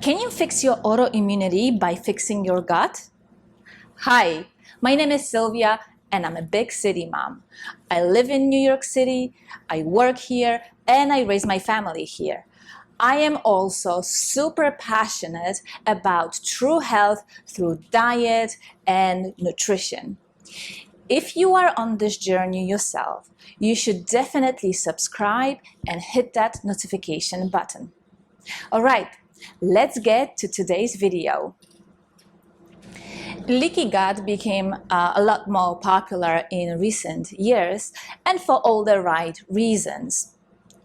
Can you fix your autoimmunity by fixing your gut? Hi, my name is Sylvia and I'm a big city mom. I live in New York City, I work here, and I raise my family here. I am also super passionate about true health through diet and nutrition. If you are on this journey yourself, you should definitely subscribe and hit that notification button. All right, let's get to today's video. Leaky gut became a lot more popular in recent years, and for all the right reasons.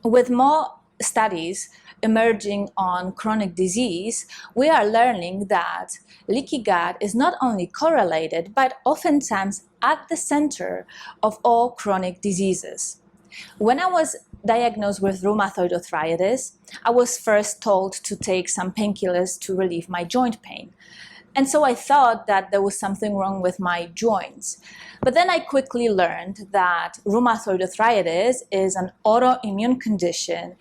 With more studies emerging on chronic disease, we are learning that leaky gut is not only correlated, but oftentimes at the center of all chronic diseases. When I was diagnosed with rheumatoid arthritis, I was first told to take some painkillers to relieve my joint pain. And so I thought that there was something wrong with my joints. But then I quickly learned that rheumatoid arthritis is an autoimmune condition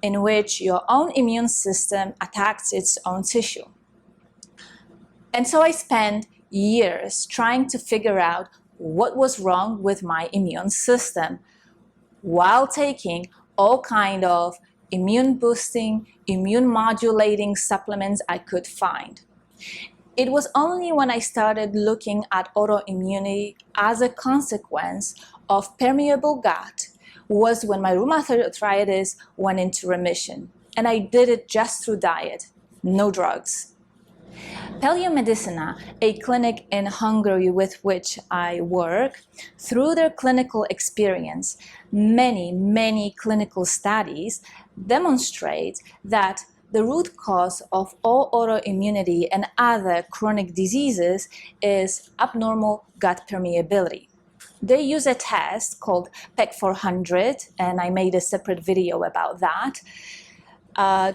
in which your own immune system attacks its own tissue. And so I spent years trying to figure out what was wrong with my immune system while taking all kind of immune boosting, immune modulating supplements I could find. It was only when I started looking at autoimmunity as a consequence of permeable gut was when my rheumatoid arthritis went into remission. And I did it just through diet, no drugs. Paleomedicina, a clinic in Hungary with which I work, through their clinical experience, many clinical studies demonstrate that the root cause of all autoimmunity and other chronic diseases is abnormal gut permeability. They use a test called PEC 400, and I made a separate video about that,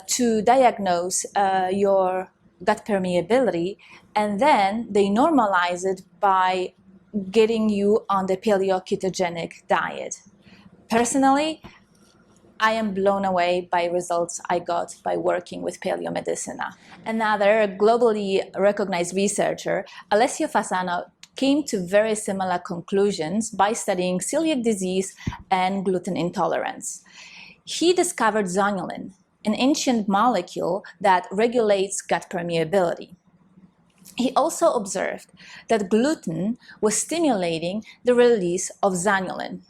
to diagnose your gut permeability, and then they normalize it by getting you on the paleo-ketogenic diet. Personally, I am blown away by results I got by working with Paleomedicina. Another globally recognized researcher, Alessio Fasano, came to very similar conclusions by studying celiac disease and gluten intolerance. He discovered Zanulin, an ancient molecule that regulates gut permeability. He also observed that gluten was stimulating the release of Zanulin.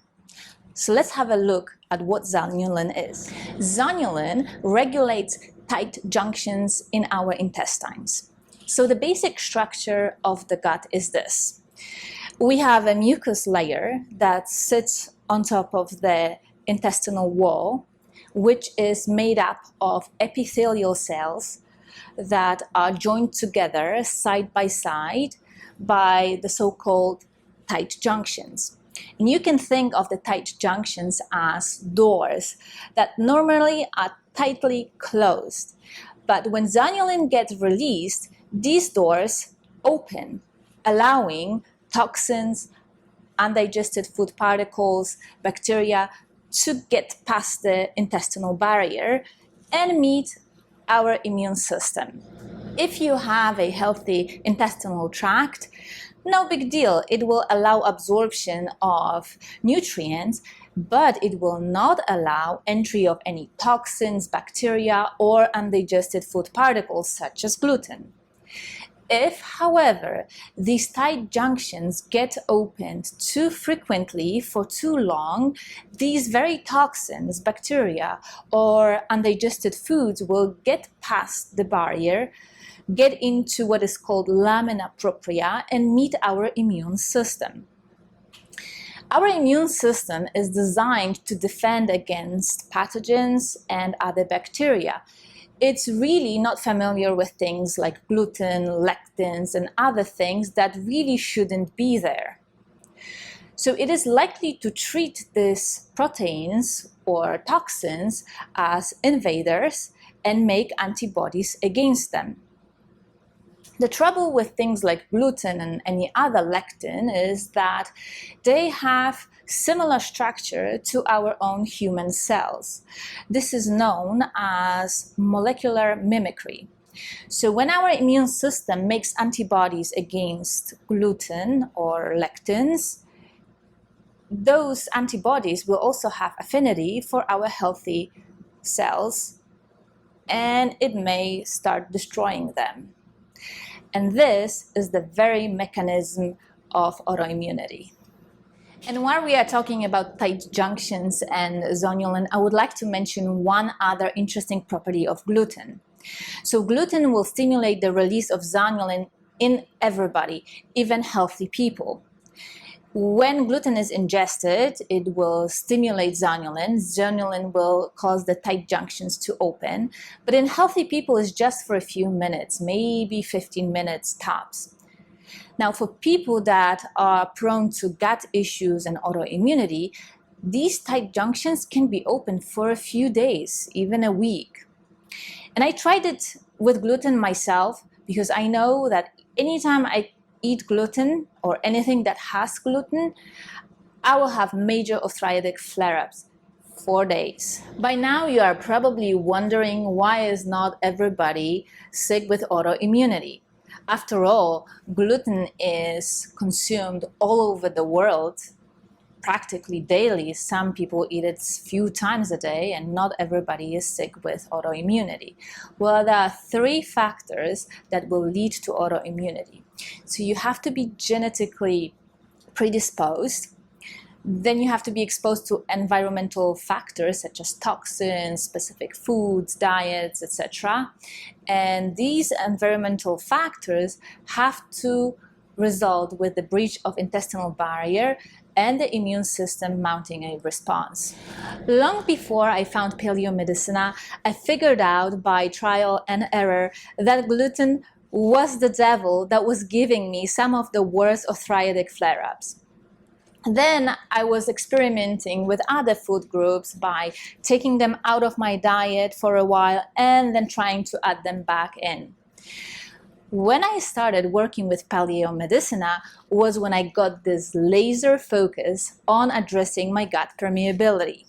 So let's have a look at what Zanulin is. Zanulin regulates tight junctions in our intestines. So the basic structure of the gut is this. We have a mucus layer that sits on top of the intestinal wall, which is made up of epithelial cells that are joined together side by side by the so-called tight junctions. And you can think of the tight junctions as doors that normally are tightly closed. But when Zanulin gets released, these doors open, allowing toxins, undigested food particles, bacteria to get past the intestinal barrier and meet our immune system. If you have a healthy intestinal tract, no big deal. It will allow absorption of nutrients, but it will not allow entry of any toxins, bacteria, or undigested food particles such as gluten. If, however, these tight junctions get opened too frequently for too long, these very toxins, bacteria, or undigested foods will get past the barrier, get into what is called lamina propria, and meet our immune system. Our immune system is designed to defend against pathogens and other bacteria. It's really not familiar with things like gluten, lectins, and other things that really shouldn't be there. So it is likely to treat these proteins or toxins as invaders and make antibodies against them. The trouble with things like gluten and any other lectin is that they have similar structure to our own human cells. This is known as molecular mimicry. So when our immune system makes antibodies against gluten or lectins, those antibodies will also have affinity for our healthy cells, and it may start destroying them. And this is the very mechanism of autoimmunity. And while we are talking about tight junctions and zonulin, I would like to mention one other interesting property of gluten. So gluten will stimulate the release of zonulin in everybody, even healthy people. When gluten is ingested, it will stimulate zonulin. Zonulin will cause the tight junctions to open, but in healthy people, it's just for a few minutes, maybe 15 minutes tops. Now, for people that are prone to gut issues and autoimmunity, these tight junctions can be open for a few days, even a week. And I tried it with gluten myself because I know that anytime I eat gluten or anything that has gluten, I will have major arthritic flare-ups for days. By now, you are probably wondering why is not everybody sick with autoimmunity? After all, gluten is consumed all over the world practically daily. Some people eat it a few times a day, and not everybody is sick with autoimmunity. Well, there are 3 factors that will lead to autoimmunity. So you have to be genetically predisposed. Then you have to be exposed to environmental factors such as toxins, specific foods, diets, etc. And these environmental factors have to result with the breach of intestinal barrier and the immune system mounting a response. Long before I found paleomedicina, I figured out by trial and error that gluten was the devil that was giving me some of the worst arthritic flare-ups. Then I was experimenting with other food groups by taking them out of my diet for a while and then trying to add them back in. When I started working with paleomedicina was when I got this laser focus on addressing my gut permeability.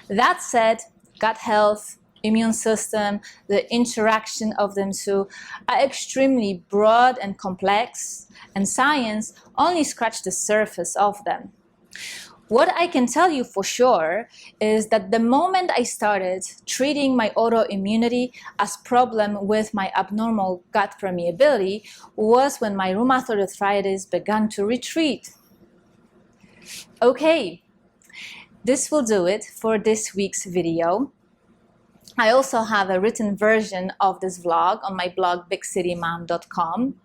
That said, gut health, immune system, the interaction of them two are extremely broad and complex, and science only scratched the surface of them. What I can tell you for sure is that the moment I started treating my autoimmunity as problem with my abnormal gut permeability was when my rheumatoid arthritis began to retreat. Okay, this will do it for this week's video. I also have a written version of this vlog on my blog bigcitymom.com.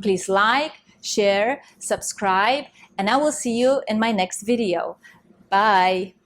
Please like, share, subscribe, and I will see you in my next video. Bye!